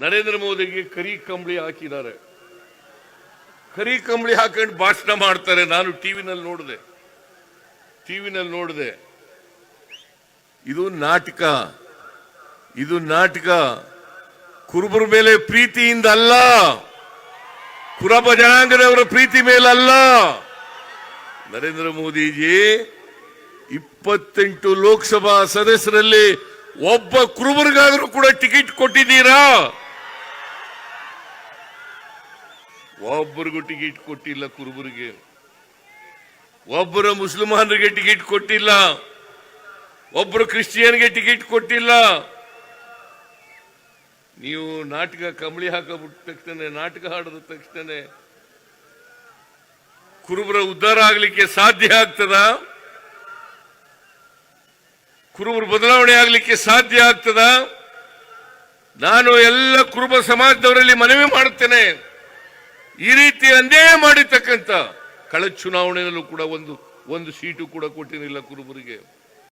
ನರೇಂದ್ರ ಮೋದಿಗೆ ಕರಿ ಕಂಬಳಿ ಹಾಕಿದ್ದಾರೆ. ಕರಿ ಕಂಬಳಿ ಹಾಕೊಂಡು ಭಾಷಣ ಮಾಡ್ತಾರೆ. ನಾನು ಟಿವಿನಲ್ಲಿ ನೋಡಿದೆ. ಇದು ನಾಟಕ. ಕುರುಬರ ಮೇಲೆ ಪ್ರೀತಿಯಿಂದ ಅಲ್ಲ, ಕುರುಬ ಜನಾಂಗದವರ ಪ್ರೀತಿ ಮೇಲಲ್ಲ. ನರೇಂದ್ರ ಮೋದಿಜಿ 28 ಲೋಕಸಭಾ ಸದಸ್ಯರಲ್ಲಿ ಒಬ್ಬ ಕುರುಬರಿಗಾದರೂ ಕೂಡ ಟಿಕೆಟ್ ಕೊಟ್ಟಿದ್ದೀರಾ? ಒಬ್ಬರಿಗೂ ಟಿಕೆಟ್ ಕೊಟ್ಟಿಲ್ಲ. ಕುರುಬರಿಗೆ, ಒಬ್ಬರ ಮುಸಲ್ಮಾನರಿಗೆ ಟಿಕೆಟ್ ಕೊಟ್ಟಿಲ್ಲ, ಒಬ್ಬರು ಕ್ರಿಶ್ಚಿಯನ್ಗೆ ಟಿಕೆಟ್ ಕೊಟ್ಟಿಲ್ಲ. ನೀವು ನಾಟಕ ಕಂಬಳಿ ಹಾಕಬಿಟ್ಟ ತಕ್ಷಣ, ನಾಟಕ ಹಾಡಿದ ತಕ್ಷಣ ಕುರುಬರ ಉದ್ಧಾರ ಆಗಲಿಕ್ಕೆ ಸಾಧ್ಯ ಆಗ್ತದ? ಕುರುಬರ ಬದಲಾವಣೆ ಆಗಲಿಕ್ಕೆ ಸಾಧ್ಯ ಆಗ್ತದ? ನಾನು ಎಲ್ಲ ಕುರುಬ ಸಮಾಜದವರಲ್ಲಿ ಮನವಿ ಮಾಡುತ್ತೇನೆ, ಈ ರೀತಿ ಅನ್ಯಾಯ ಮಾಡಿರ್ತಕ್ಕಂಥ ಕಳೆದ ಚುನಾವಣೆಯಲ್ಲೂ ಕೂಡ ಒಂದು ಸೀಟು ಕೂಡ ಕೊಟ್ಟಿರಲಿಲ್ಲ ಕುರುಬರಿಗೆ.